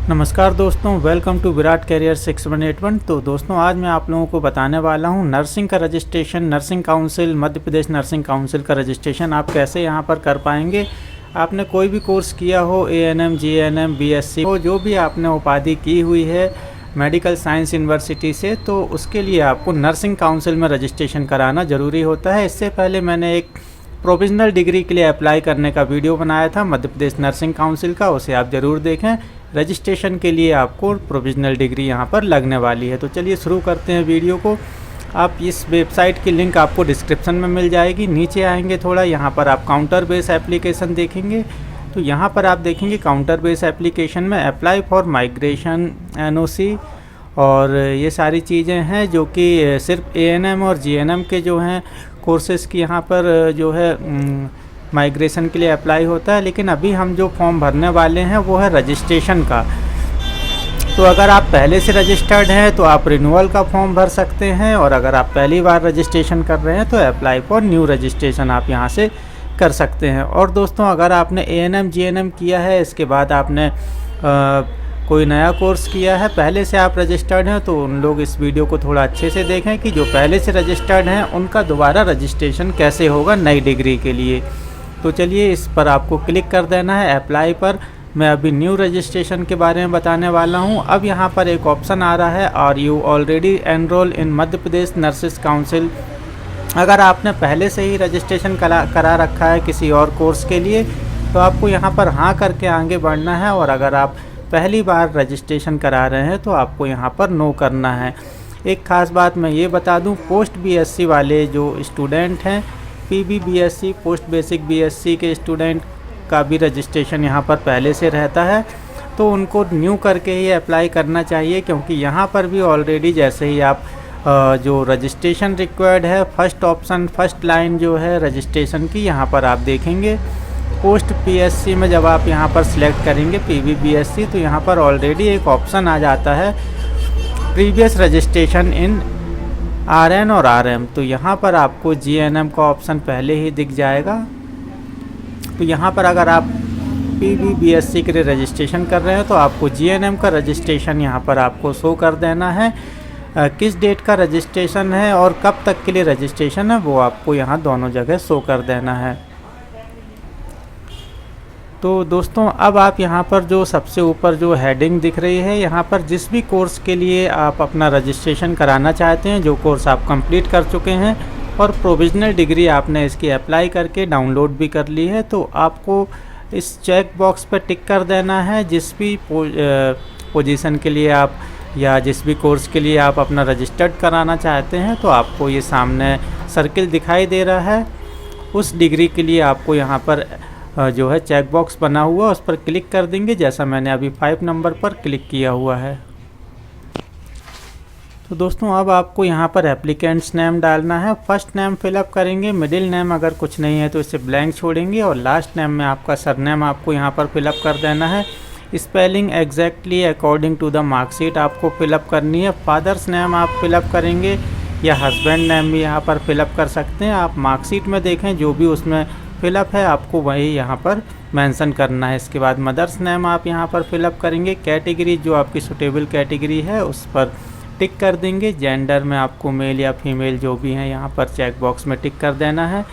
नमस्कार दोस्तों, welcome to Virat career 6181। तो दोस्तों आज मैं आप लोगों को बताने वाला हूं नर्सिंग का registration, nursing council, Madhya Pradesh nursing council का रजिस्ट्रेशन आप कैसे यहां पर कर पाएंगे। आपने कोई भी कोर्स किया हो, ANM, GNM, BSc हो, जो भी आपने उपाधि की हुई है मेडिकल साइंस यूनिवर्सिटी से, तो उसके लिए आपको नर्सिंग काउंसिल में रजिस्ट्रेशन कराना ज़रूरी होता है। इससे पहले मैंने एक प्रोविज़नल डिग्री के लिए अप्लाई करने का वीडियो बनाया था मध्य प्रदेश नर्सिंग काउंसिल का, उसे आप ज़रूर देखें। रजिस्ट्रेशन के लिए आपको प्रोविज़नल डिग्री यहाँ पर लगने वाली है। तो चलिए शुरू करते हैं वीडियो को। आप इस वेबसाइट की लिंक आपको डिस्क्रिप्शन में मिल जाएगी। नीचे आएंगे थोड़ा, यहाँ पर आप काउंटर बेस एप्लीकेशन देखेंगे। तो यहाँ पर आप देखेंगे काउंटर बेस एप्लीकेशन में अप्लाई फॉर माइग्रेशन, NOC और ये सारी चीज़ें हैं जो कि सिर्फ ANM और GNM के जो हैं कोर्सेज़ की यहाँ पर जो है माइग्रेशन के लिए अप्लाई होता है। लेकिन अभी हम जो फॉर्म भरने वाले हैं वो है रजिस्ट्रेशन का। तो अगर आप पहले से रजिस्टर्ड हैं तो आप रिन्यूअल का फॉर्म भर सकते हैं, और अगर आप पहली बार रजिस्ट्रेशन कर रहे हैं तो अप्लाई फॉर न्यू रजिस्ट्रेशन आप यहाँ से कर सकते हैं। और दोस्तों अगर आपने ANM GNM किया है, इसके बाद आपने कोई नया कोर्स किया है, पहले से आप रजिस्टर्ड हैं, तो उन लोग इस वीडियो को थोड़ा अच्छे से देखें कि जो पहले से रजिस्टर्ड हैं उनका दोबारा रजिस्ट्रेशन कैसे होगा नई डिग्री के लिए। तो चलिए इस पर आपको क्लिक कर देना है अप्लाई पर। मैं अभी न्यू रजिस्ट्रेशन के बारे में बताने वाला हूं। अब यहां पर एक ऑप्शन आ रहा है, are you already enroll in Madhya Pradesh nurses council. अगर आपने पहले से ही रजिस्ट्रेशन करा रखा है किसी और कोर्स के लिए तो आपको यहां पर हाँ करके आगे बढ़ना है, और अगर आप पहली बार रजिस्ट्रेशन करा रहे हैं तो आपको यहाँ पर नो करना है। एक ख़ास बात मैं ये बता दूँ, पोस्ट BSc वाले जो स्टूडेंट हैं, PB BSc post basic BSc के स्टूडेंट का भी रजिस्ट्रेशन यहाँ पर पहले से रहता है, तो उनको न्यू करके ही अप्लाई करना चाहिए। क्योंकि यहाँ पर भी ऑलरेडी जैसे ही आप जो रजिस्ट्रेशन रिक्वायर्ड है, फर्स्ट ऑप्शन फर्स्ट लाइन जो है रजिस्ट्रेशन की, यहाँ पर आप देखेंगे पोस्ट PSc में जब आप यहाँ पर सिलेक्ट करेंगे PB BSc, तो यहाँ पर ऑलरेडी एक ऑप्शन आ जाता है प्रीवियस रजिस्ट्रेशन इन RN और RM। तो यहाँ पर आपको GNM का ऑप्शन पहले ही दिख जाएगा। तो यहाँ पर अगर आप PB BSc के लिए रजिस्ट्रेशन कर रहे हैं तो आपको GNM का रजिस्ट्रेशन यहाँ पर आपको शो कर देना है। किस डेट का रजिस्ट्रेशन है और कब तक के लिए रजिस्ट्रेशन है वो आपको यहाँ दोनों जगह शो कर देना है। तो दोस्तों अब आप यहाँ पर जो सबसे ऊपर जो हेडिंग दिख रही है, यहाँ पर जिस भी कोर्स के लिए आप अपना रजिस्ट्रेशन कराना चाहते हैं, जो कोर्स आप कंप्लीट कर चुके हैं और प्रोविज़नल डिग्री आपने इसकी अप्लाई करके डाउनलोड भी कर ली है, तो आपको इस चेक बॉक्स पर टिक कर देना है। जिस भी पोजीशन के लिए आप या जिस भी कोर्स के लिए आप अपना रजिस्टर्ड कराना चाहते हैं, तो आपको ये सामने सर्किल दिखाई दे रहा है। उस डिग्री के लिए आपको यहाँ पर जो है चेक बॉक्स बना हुआ, उस पर क्लिक कर देंगे, जैसा मैंने अभी 5 नंबर पर क्लिक किया हुआ है। तो दोस्तों अब आपको यहाँ पर एप्लीकेंट्स नेम डालना है। फर्स्ट नेम फिलअप करेंगे, मिडिल नेम अगर कुछ नहीं है तो इसे ब्लैंक छोड़ेंगे, और लास्ट नेम में आपका सरनेम आपको यहाँ पर फिलअप कर देना है। Spelling exactly according to the marksheet आपको फिलअप करनी है। फादर्स नेम आप फिलअप करेंगे या हस्बैंड नेम भी यहाँ पर फिलअप कर सकते हैं। आप मार्कशीट में देखें जो भी उसमें फिलअप है आपको वही यहाँ पर मेंशन करना है। इसके बाद मदर्स नेम आप यहाँ पर फिलअप करेंगे। कैटेगरी जो आपकी सुटेबल कैटेगरी है उस पर टिक कर देंगे। जेंडर में आपको मेल या फीमेल जो भी हैं यहाँ पर चेक बॉक्स में टिक कर देना है।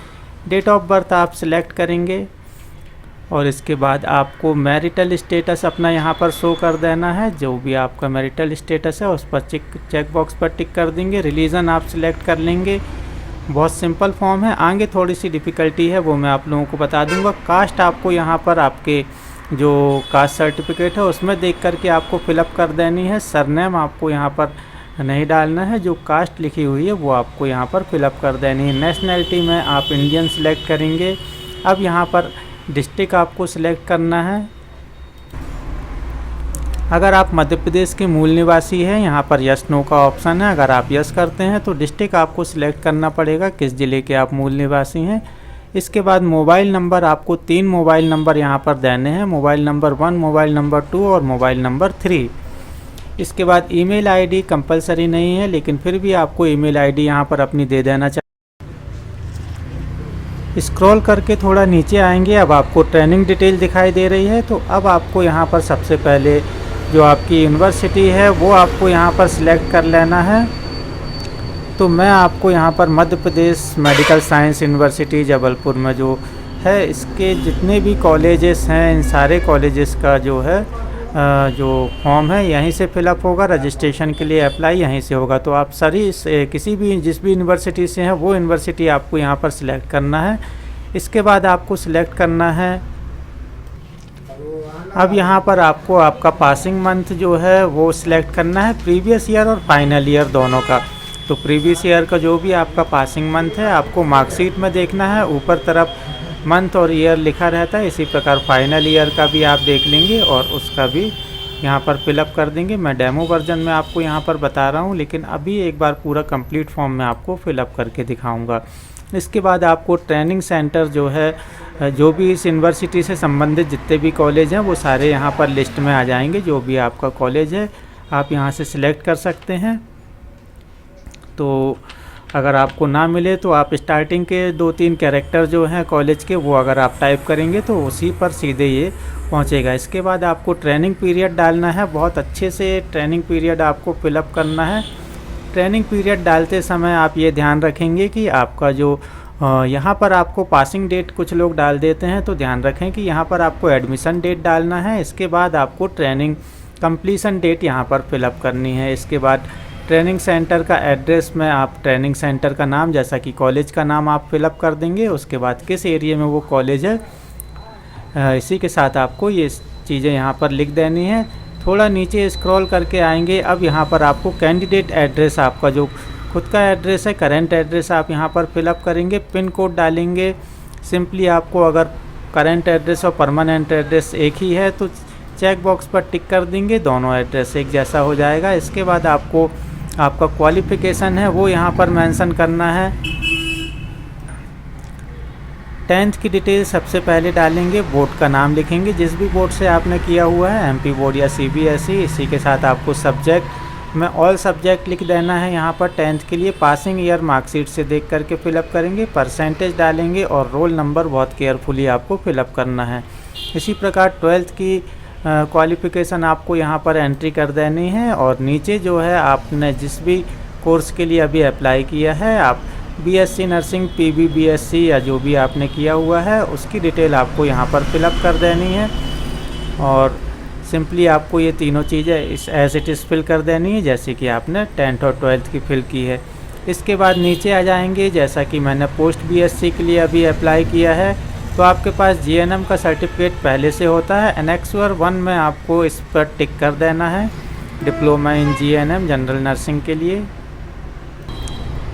डेट ऑफ बर्थ आप सिलेक्ट करेंगे, और इसके बाद आपको मैरिटल स्टेटस अपना यहाँ पर शो कर देना है। जो भी आपका मैरिटल स्टेटस है उस पर चेक बॉक्स पर टिक कर देंगे। रिलीजन आप सिलेक्ट कर लेंगे। बहुत सिंपल फॉर्म है, आगे थोड़ी सी डिफ़िकल्टी है वो मैं आप लोगों को बता दूंगा। कास्ट आपको यहाँ पर आपके जो कास्ट सर्टिफिकेट है उसमें देख करके आपको फिलअप कर देनी है। सरनेम आपको यहाँ पर नहीं डालना है, जो कास्ट लिखी हुई है वो आपको यहाँ पर फिलअप कर देनी है। नेशनैलिटी में आप इंडियन सेलेक्ट करेंगे। अब यहाँ पर डिस्ट्रिक्ट आपको सिलेक्ट करना है। अगर आप मध्य प्रदेश के मूल निवासी हैं, यहाँ पर यस नो का ऑप्शन है। अगर आप यस करते हैं तो डिस्ट्रिक्ट आपको सिलेक्ट करना पड़ेगा किस ज़िले के आप मूल निवासी हैं। इसके बाद मोबाइल नंबर आपको 3 मोबाइल नंबर यहाँ पर देने हैं। मोबाइल नंबर 1, मोबाइल नंबर 2 और मोबाइल नंबर 3। इसके बाद ईमेल आईडी कंपलसरी नहीं है, लेकिन फिर भी आपको ईमेल आईडी यहाँ पर अपनी दे देना चाहिए। स्क्रॉल करके थोड़ा नीचे आएंगे, अब आपको ट्रेनिंग डिटेल दिखाई दे रही है। तो अब आपको यहाँ पर सबसे पहले जो आपकी यूनिवर्सिटी है वो आपको यहाँ पर सिलेक्ट कर लेना है। तो मैं आपको यहाँ पर Madhya Pradesh medical science university Jabalpur में जो है इसके जितने भी कॉलेजेस हैं, इन सारे कॉलेजेस का जो है जो फॉर्म है यहीं से फिलअप होगा। रजिस्ट्रेशन के लिए अप्लाई यहीं से होगा। तो आप सारी किसी भी जिस भी यूनिवर्सिटी से हैं वो यूनिवर्सिटी आपको यहाँ पर सिलेक्ट करना है। इसके बाद आपको सिलेक्ट करना है, अब यहाँ पर आपको आपका पासिंग मंथ जो है वो सिलेक्ट करना है, प्रीवियस ईयर और फाइनल ईयर दोनों का। तो प्रीवियस ईयर का जो भी आपका पासिंग मंथ है आपको मार्कशीट में देखना है, ऊपर तरफ मंथ और ईयर लिखा रहता है। इसी प्रकार फाइनल ईयर का भी आप देख लेंगे और उसका भी यहाँ पर फिलअप कर देंगे। मैं डेमो वर्जन में आपको यहाँ पर बता रहा हूँ, लेकिन अभी एक बार पूरा कंप्लीट फॉर्म में आपको फिलअप करके दिखाऊंगा। इसके बाद आपको ट्रेनिंग सेंटर जो है, जो भी इस यूनिवर्सिटी से संबंधित जितने भी कॉलेज हैं वो सारे यहाँ पर लिस्ट में आ जाएंगे। जो भी आपका कॉलेज है आप यहाँ से सिलेक्ट कर सकते हैं। तो अगर आपको ना मिले तो आप स्टार्टिंग के 2-3 कैरेक्टर जो हैं कॉलेज के वो अगर आप टाइप करेंगे तो उसी पर सीधे ये पहुंचेगा। इसके बाद आपको ट्रेनिंग पीरियड डालना है, बहुत अच्छे से ट्रेनिंग पीरियड आपको फिलअप करना है। ट्रेनिंग पीरियड डालते समय आप ये ध्यान रखेंगे कि आपका जो यहाँ पर आपको पासिंग डेट कुछ लोग डाल देते हैं, तो ध्यान रखें कि यहाँ पर आपको एडमिशन डेट डालना है। इसके बाद आपको ट्रेनिंग कंप्लीशन डेट यहाँ पर फिलअप करनी है। इसके बाद ट्रेनिंग सेंटर का एड्रेस में आप ट्रेनिंग सेंटर का नाम, जैसा कि कॉलेज का नाम आप फिलअप कर देंगे। उसके बाद किस एरिया में वो कॉलेज है, इसी के साथ आपको ये चीज़ें यहाँ पर लिख देनी है। थोड़ा नीचे स्क्रॉल करके आएंगे, अब यहाँ पर आपको कैंडिडेट एड्रेस, आपका जो खुद का एड्रेस है, करेंट एड्रेस आप यहाँ पर फिलअप करेंगे, पिन कोड डालेंगे। सिंपली आपको अगर करेंट एड्रेस और परमानेंट एड्रेस एक ही है तो चेक बॉक्स पर टिक कर देंगे, दोनों एड्रेस एक जैसा हो जाएगा। इसके बाद आपको आपका क्वालिफ़िकेशन है वो यहाँ पर मेंशन करना है। 10th की डिटेल सबसे पहले डालेंगे, बोर्ड का नाम लिखेंगे जिस भी बोर्ड से आपने किया हुआ है, एमपी बोर्ड या सीबीएसई। इसी के साथ आपको सब्जेक्ट में ऑल सब्जेक्ट लिख देना है यहाँ पर 10th के लिए। पासिंग ईयर मार्कशीट से देख करके फिलअप करेंगे, परसेंटेज डालेंगे और रोल नंबर बहुत केयरफुली आपको फिलअप करना है। इसी प्रकार 12th की क्वालिफ़िकेशन आपको यहाँ पर एंट्री कर देनी है। और नीचे जो है आपने जिस भी कोर्स के लिए अभी अप्लाई किया है, आप बीएससी नर्सिंग, पीबी बीएससी या जो भी आपने किया हुआ है उसकी डिटेल आपको यहाँ पर फिलअप कर देनी है। और सिंपली आपको ये तीनों चीज़ें इस एज इट इज़ फिल कर देनी है जैसे कि आपने 10th और 12th की फिल की है। इसके बाद नीचे आ जाएंगे, जैसा कि मैंने पोस्ट बीएससी के लिए अभी अप्लाई किया है तो आपके पास जीएनएम का सर्टिफिकेट पहले से होता है। एनेक्सर 1 में आपको इस पर टिक कर देना है, diploma in GNM general nursing के लिए।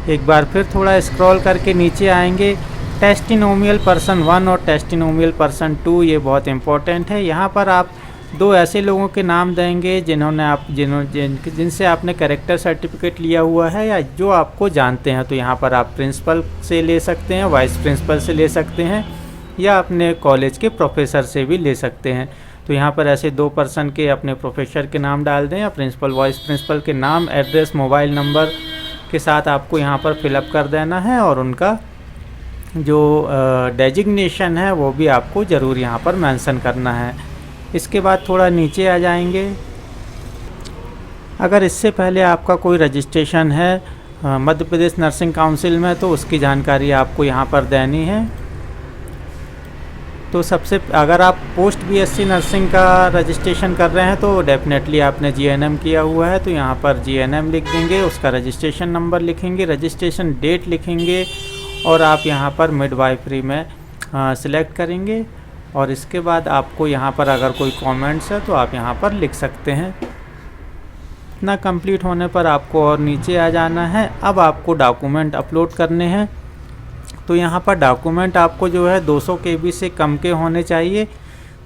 एक बार फिर थोड़ा स्क्रॉल करके नीचे आएंगे, टेस्टिनोमियल पर्सन 1 और टेस्टिनोमियल पर्सन 2 ये बहुत इंपॉर्टेंट है। यहाँ पर आप 2 ऐसे लोगों के नाम देंगे जिनसे आपने कैरेक्टर सर्टिफिकेट लिया हुआ है या जो आपको जानते हैं। तो यहाँ पर आप प्रिंसिपल से ले सकते हैं, वाइस प्रिंसिपल से ले सकते हैं या अपने कॉलेज के प्रोफेसर से भी ले सकते हैं। तो यहाँ पर ऐसे 2 पर्सन के अपने प्रोफेसर के नाम डाल दें या प्रिंसिपल वाइस प्रिंसिपल के नाम, एड्रेस, मोबाइल नंबर के साथ आपको यहाँ पर फिलअप कर देना है। और उनका जो डेजिग्नेशन है वो भी आपको ज़रूर यहाँ पर मेंशन करना है। इसके बाद थोड़ा नीचे आ जाएंगे, अगर इससे पहले आपका कोई रजिस्ट्रेशन है मध्य प्रदेश नर्सिंग काउंसिल में तो उसकी जानकारी आपको यहाँ पर देनी है। तो सबसे अगर आप पोस्ट बीएससी नर्सिंग का रजिस्ट्रेशन कर रहे हैं तो डेफिनेटली आपने जीएनएम किया हुआ है, तो यहाँ पर जीएनएम लिख देंगे, उसका रजिस्ट्रेशन नंबर लिखेंगे, रजिस्ट्रेशन डेट लिखेंगे और आप यहाँ पर मिडवाइफरी में सिलेक्ट करेंगे। और इसके बाद आपको यहाँ पर अगर कोई कमेंट्स है तो आप यहाँ पर लिख सकते हैं। इतना कंप्लीट होने पर आपको और नीचे आ जाना है। अब आपको डॉक्यूमेंट अपलोड करने हैं। तो यहाँ पर डॉक्यूमेंट आपको जो है 200 KB से कम के होने चाहिए।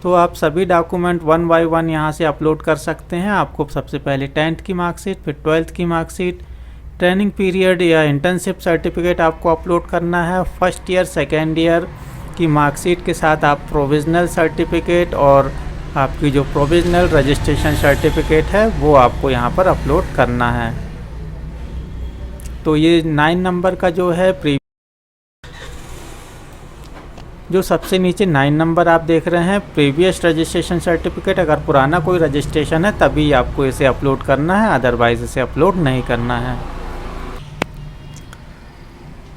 तो आप सभी डॉक्यूमेंट 1 बाय 1 यहाँ से अपलोड कर सकते हैं। आपको सबसे पहले 10th की मार्कशीट, फिर 12th की मार्कशीट, ट्रेनिंग पीरियड या इंटर्नशिप सर्टिफिकेट आपको अपलोड करना है। फर्स्ट ईयर, सेकेंड ईयर की मार्कशीट के साथ आप प्रोविज़नल सर्टिफिकेट और आपकी जो प्रोविज़नल रजिस्ट्रेशन सर्टिफिकेट है वो आपको यहाँ पर अपलोड करना है। तो ये 9 नंबर का जो है जो सबसे नीचे 9 नंबर आप देख रहे हैं प्रीवियस रजिस्ट्रेशन सर्टिफिकेट, अगर पुराना कोई रजिस्ट्रेशन है तभी आपको इसे अपलोड करना है, अदरवाइज़ इसे अपलोड नहीं करना है।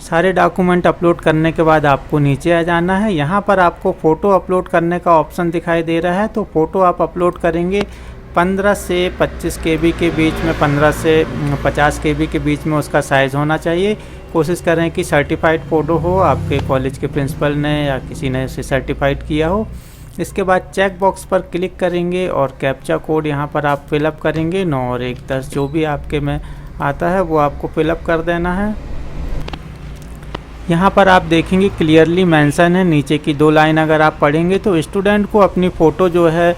सारे डॉक्यूमेंट अपलोड करने के बाद आपको नीचे आ जाना है। यहाँ पर आपको फ़ोटो अपलोड करने का ऑप्शन दिखाई दे रहा है, तो फ़ोटो आप अपलोड करेंगे 15 से 25 KB के बीच में, 15 से 50 KB के बीच में उसका साइज़ होना चाहिए। कोशिश करें कि सर्टिफाइड फ़ोटो हो, आपके कॉलेज के प्रिंसिपल ने या किसी ने इसे सर्टिफाइड किया हो। इसके बाद चेक बॉक्स पर क्लिक करेंगे और कैप्चा कोड यहाँ पर आप फिलअप करेंगे। 9 और 1 10 जो भी आपके में आता है वो आपको फिलअप कर देना है। यहाँ पर आप देखेंगे क्लियरली मेंशन है, नीचे की 2 लाइन अगर आप पढ़ेंगे तो स्टूडेंट को अपनी फ़ोटो जो है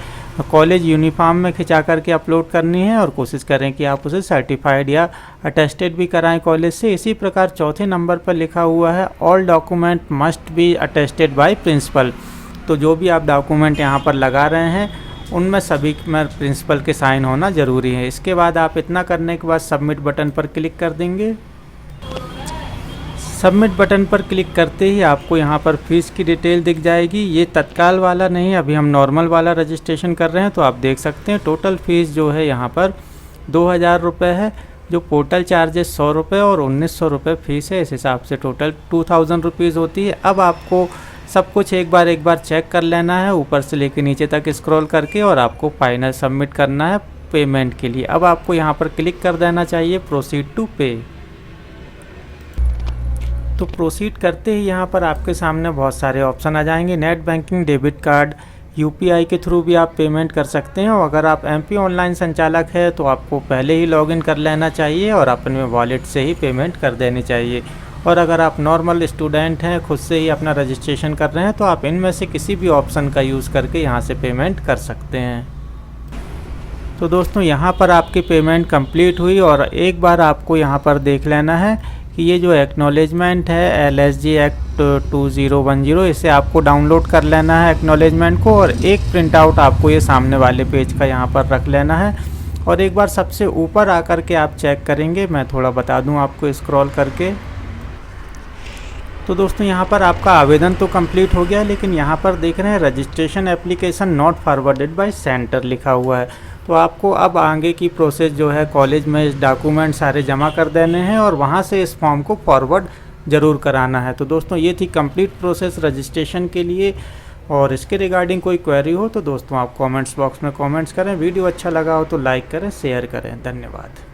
कॉलेज यूनिफॉर्म में खिंचा करके अपलोड करनी है और कोशिश करें कि आप उसे सर्टिफाइड या अटेस्टेड भी कराएं कॉलेज से। इसी प्रकार चौथे नंबर पर लिखा हुआ है all document must be attested by principal. तो जो भी आप डॉक्यूमेंट यहाँ पर लगा रहे हैं उनमें सभी में प्रिंसिपल के साइन होना ज़रूरी है। इसके बाद आप इतना करने के बाद सबमिट बटन पर क्लिक कर देंगे। सबमिट बटन पर क्लिक करते ही आपको यहाँ पर फ़ीस की डिटेल दिख जाएगी। ये तत्काल वाला नहीं, अभी हम नॉर्मल वाला रजिस्ट्रेशन कर रहे हैं, तो आप देख सकते हैं टोटल फ़ीस जो है यहाँ पर 2000 रुपये है। जो पोर्टल चार्जेस 100 रुपये और 1900 रुपये फ़ीस है, इस हिसाब से टोटल 2000 रुपीज़ होती है। अब आपको सब कुछ एक बार चेक कर लेना है ऊपर से लेकर नीचे तक स्क्रॉल करके, और आपको फाइनल सबमिट करना है पेमेंट के लिए। अब आपको यहाँ पर क्लिक कर देना चाहिए प्रोसीड टू पे। तो प्रोसीड करते ही यहाँ पर आपके सामने बहुत सारे ऑप्शन आ जाएंगे। Net banking, debit card, UPI के थ्रू भी आप पेमेंट कर सकते हैं। और अगर आप MP ऑनलाइन संचालक है तो आपको पहले ही लॉगिन कर लेना चाहिए और अपने वॉलेट से ही पेमेंट कर देनी चाहिए। और अगर आप नॉर्मल स्टूडेंट हैं, खुद से ही अपना रजिस्ट्रेशन कर रहे हैं, तो आप इनमें से किसी भी ऑप्शन का यूज़ करके यहाँ से पेमेंट कर सकते हैं। तो दोस्तों यहाँ पर आपकी पेमेंट कंप्लीट हुई, और एक बार आपको यहाँ पर देख लेना है कि ये जो एक्नॉलेजमेंट है LSG एक्ट 2010, इसे आपको डाउनलोड कर लेना है एक्नॉलेजमेंट को, और एक प्रिंट आउट आपको ये सामने वाले पेज का यहाँ पर रख लेना है। और एक बार सबसे ऊपर आकर के आप चेक करेंगे, मैं थोड़ा बता दूँ आपको स्क्रॉल करके। तो दोस्तों यहाँ पर आपका आवेदन तो कंप्लीट हो गया, लेकिन यहाँ पर देख रहे हैं registration application not forwarded bye centre लिखा हुआ है। तो आपको अब आगे की प्रोसेस जो है कॉलेज में इस डॉक्यूमेंट सारे जमा कर देने हैं और वहाँ से इस फॉर्म को फॉरवर्ड ज़रूर कराना है। तो दोस्तों ये थी कंप्लीट प्रोसेस रजिस्ट्रेशन के लिए, और इसके रिगार्डिंग कोई क्वेरी हो तो दोस्तों आप कमेंट्स बॉक्स में कमेंट्स करें। वीडियो अच्छा लगा हो तो लाइक करें, शेयर करें। धन्यवाद।